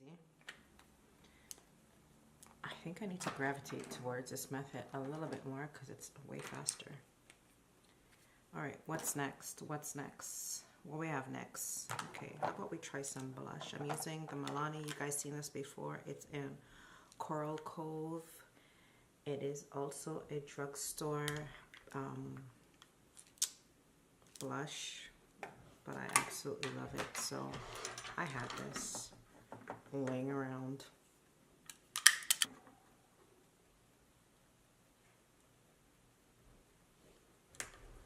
easy. I think I need to gravitate towards this method a little bit more because it's way faster. All right, what's next? What's next? What we have next? Okay, how about we try some blush? I'm using the Milani. You guys seen this before. It's in Coral Cove. It is also a drugstore blush, but I absolutely love it. So I had this laying around.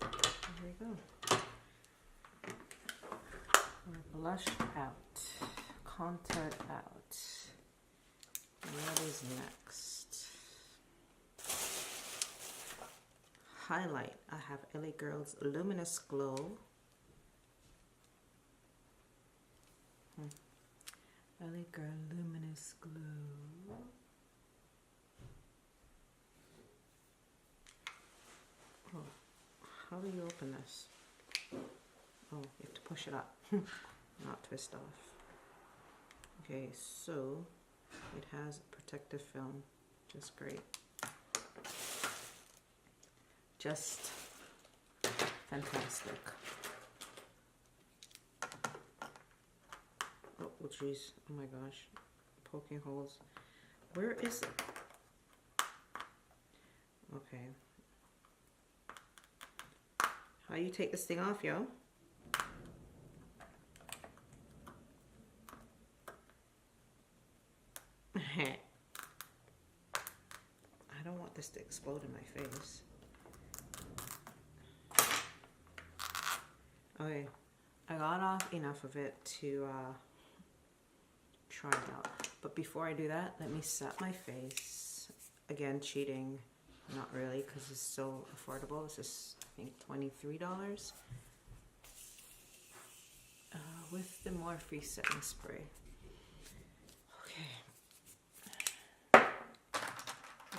There we go. We're blushed out, contoured out. What is next? Highlight. I have LA Girl's Luminous Glow. LA Girl Luminous Glow. Oh, how do you open this? Oh, you have to push it up, not twist off. Okay, so it has protective film, just great. Just fantastic. Oh, jeez. Oh my gosh. Poking holes. Where is it? Okay. How you take this thing off, yo? I don't want this to explode in my face. Okay, I got off enough of it to try it out. But before I do that, let me set my face. Again, cheating. Not really, because it's so affordable. This is, I think, $23 with the Morphe setting spray. Okay,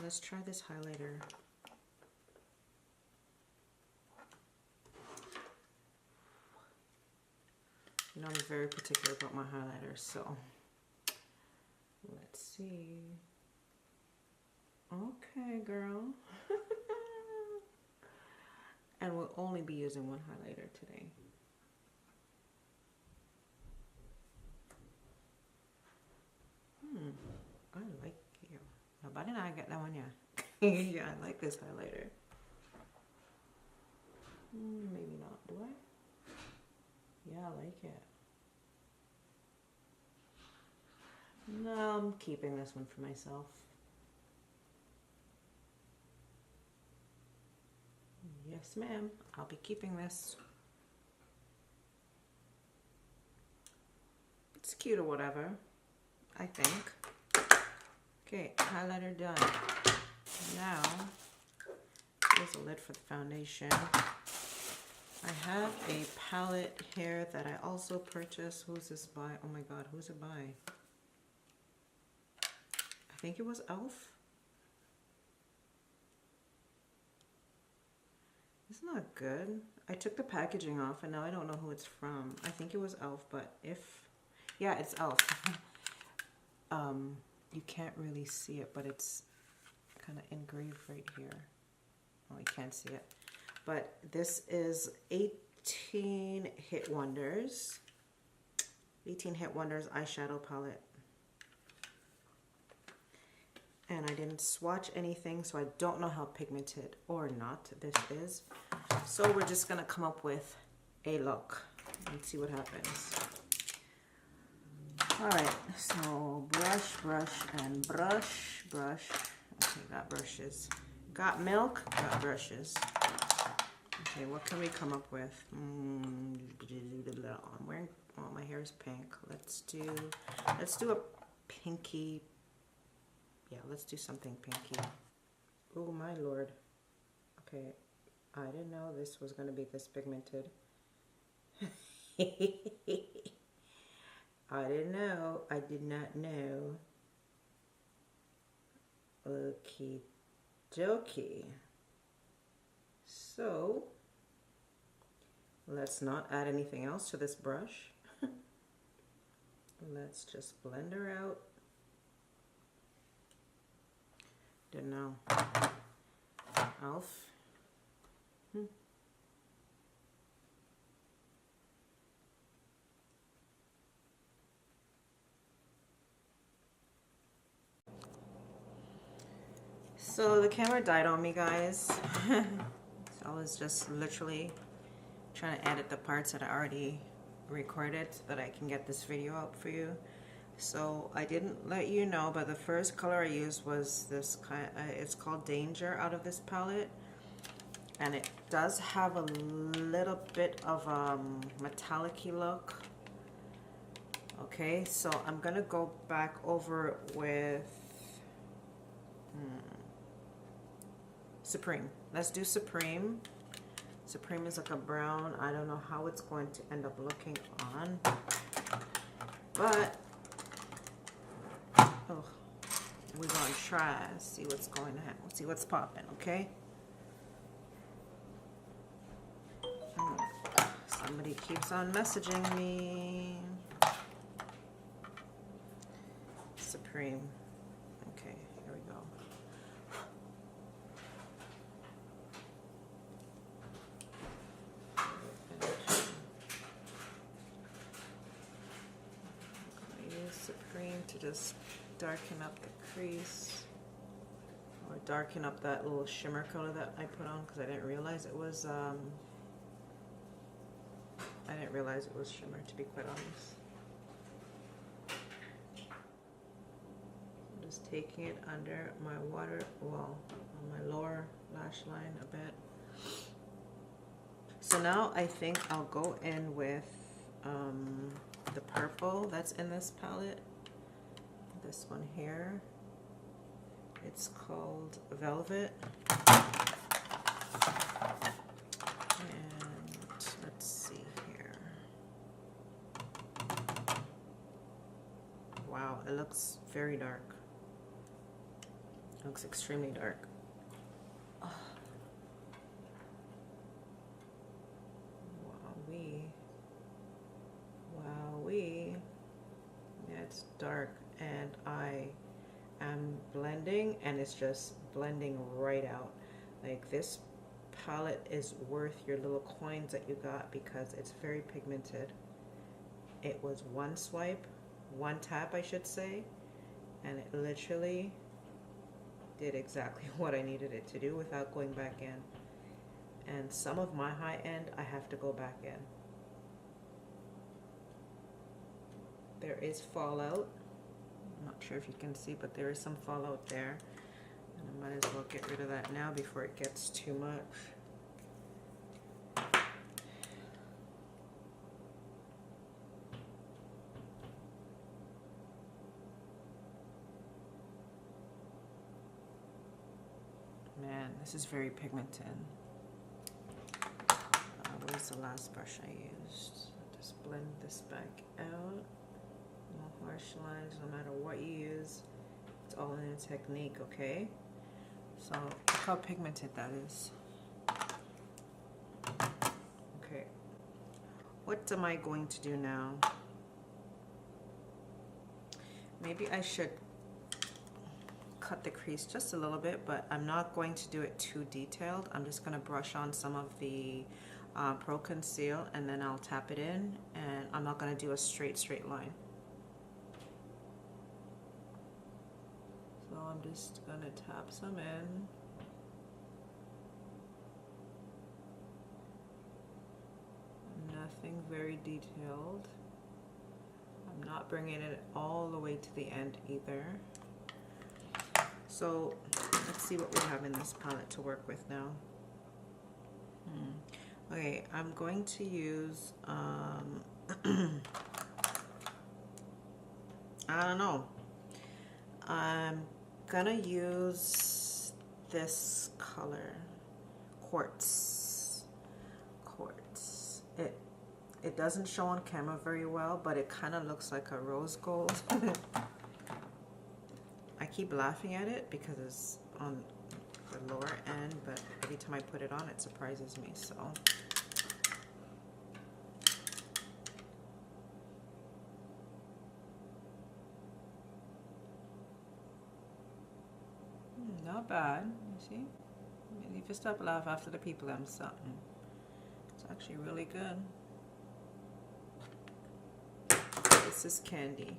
let's try this highlighter. You know, I'm very particular about my highlighters, so let's see. Okay, girl. And we'll only be using one highlighter today. I like you. But didn't I get that one? Yeah. Yeah, I like this highlighter. Maybe not. Do I? Yeah, I like it. No, I'm keeping this one for myself. Yes, ma'am. I'll be keeping this. It's cute or whatever, I think. Okay, highlighter done. Now, here's a lid for the foundation. I have a palette here that I also purchased. Who's this by? Oh my god, who's it by? I think it was Elf. It's not good. I took the packaging off and now I don't know who it's from. I think it was Elf, but if... Yeah, it's Elf. You can't really see it, but it's kind of engraved right here. Oh, you can't see it. But this is 18 Hit Wonders. 18 Hit Wonders eyeshadow palette. And I didn't swatch anything, so I don't know how pigmented or not this is. So we're just gonna come up with a look and see what happens. All right, so brush, brush, and brush, brush. Okay, got brushes. Got milk, got brushes. Okay, what can we come up with? I'm wearing, oh, my hair is pink. Let's do a pinky. Yeah, let's do something pinky. Oh my lord. Okay, I didn't know this was gonna be this pigmented. I didn't know. I did not know. Okie dokie. So, let's not add anything else to this brush. Let's just blend her out. Don't know. Elf. So the camera died on me, guys. So I was just literally trying to edit the parts that I already recorded so that I can get this video out for you. So I didn't let you know, but the first color I used was this kind. It's called Danger out of this palette, and it does have a little bit of metallic-y look. Okay, so I'm gonna go back over with Supreme. Let's do Supreme. Supreme is like a brown. I don't know how it's going to end up looking on, but we're gonna try, see what's going to happen, see what's popping, okay? Somebody keeps on messaging me. Supreme. Okay, here we go. I'm gonna use Supreme to just darken up the crease, or darken up that little shimmer color that I put on, because I didn't realize it was shimmer, to be quite honest. I'm just taking it under my water, well, on my lower lash line a bit. So now I think I'll go in with the purple that's in this palette. This one here, it's called Velvet, and let's see here. Wow, it looks very dark. It looks extremely dark. Wowee. Wowee. Yeah, it's dark. And I am blending, and it's just blending right out. Like, this palette is worth your little coins that you got, because it's very pigmented. It was one swipe, one tap I should say, and it literally did exactly what I needed it to do without going back in. And some of my high end I have to go back in. There is fallout. I'm not sure if you can see, but there is some fallout there, and I might as well get rid of that now before it gets too much. Man, this is very pigmented. Where's the last brush I used? Just blend this back out. No harsh lines, no matter what you use. It's all in a technique, okay? So look how pigmented that is. Okay. What am I going to do now? Maybe I should cut the crease just a little bit, but I'm not going to do it too detailed. I'm just going to brush on some of the Pro Conceal, and then I'll tap it in, and I'm not going to do a straight line. So I'm just going to tap some in. Nothing very detailed. I'm not bringing it all the way to the end either. So let's see what we have in this palette to work with now. Okay, I'm going to use, I don't know. I'm gonna use this color, Quartz. It doesn't show on camera very well, but it kind of looks like a rose gold. I keep laughing at it because it's on the lower end, but every time I put it on, it surprises me. So not bad. You see? You just stop laugh after the people I'm something. It's actually really good. This is candy.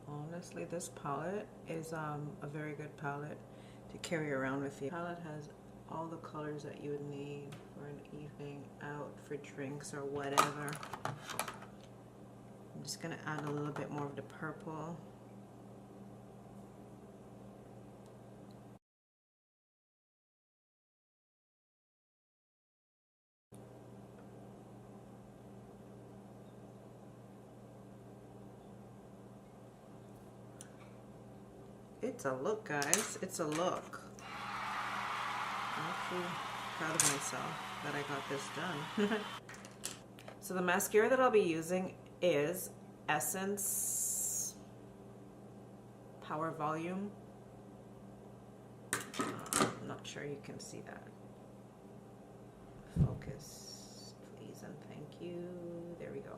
Honestly, this palette is a very good palette to carry around with you. The palette has all the colors that you would need for an evening out, for drinks or whatever. I'm just gonna add a little bit more of the purple. It's a look, guys. It's a look. I'm actually proud of myself that I got this done. So the mascara that I'll be using is Essence Power Volume. I'm not sure you can see that. Focus, please, and thank you. There we go.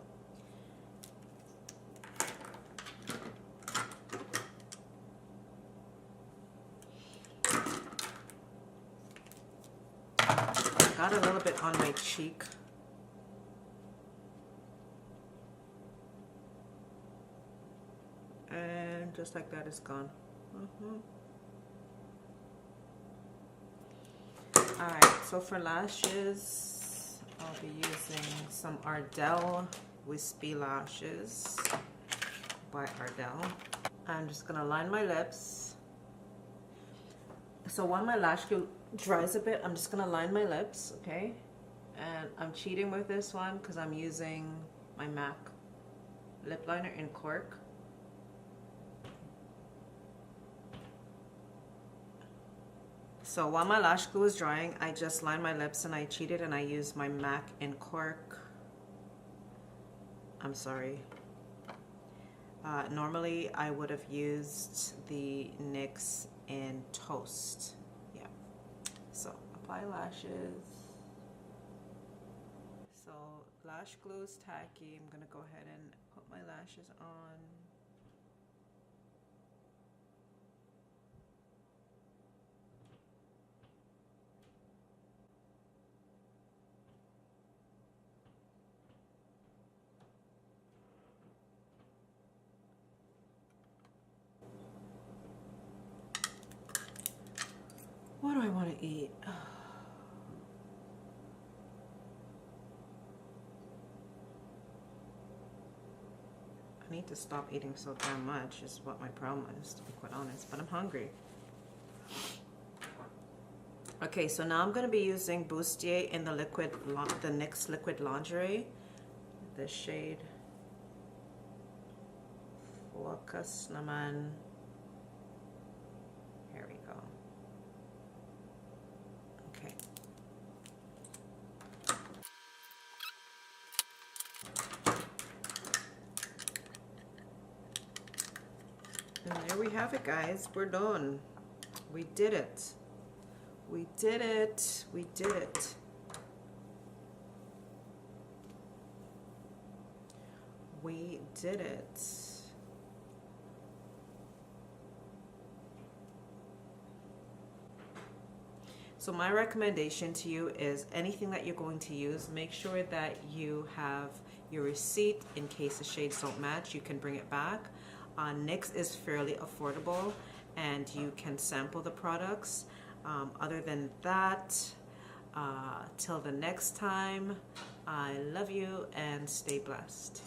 Got a little bit on my cheek. And just like that, it's gone. Alright, so for lashes, I'll be using some Ardell Wispy Lashes by Ardell. I'm just gonna line my lips. So while my lash glue dries a bit, I'm just gonna line my lips, okay? And I'm cheating with this one because I'm using my MAC lip liner in Cork. So while my lash glue is drying, I just line my lips and I cheated and I used my MAC in Cork. I'm sorry. Normally I would have used the NYX in Toast. Yeah. So apply lashes. So lash glue is tacky. I'm gonna go ahead and put my lashes on. What do I want to eat? I need to stop eating so damn much is what my problem is, to be quite honest, but I'm hungry. Okay, so now I'm going to be using Bustier in the NYX Liquid Lingerie. The shade Focus naman. Here we go. Okay. And there we have it, guys. We're done. We did it. We did it. We did it. We did it. So my recommendation to you is anything that you're going to use, make sure that you have your receipt in case the shades don't match. You can bring it back. NYX is fairly affordable and you can sample the products. Other than that, till the next time, I love you and stay blessed.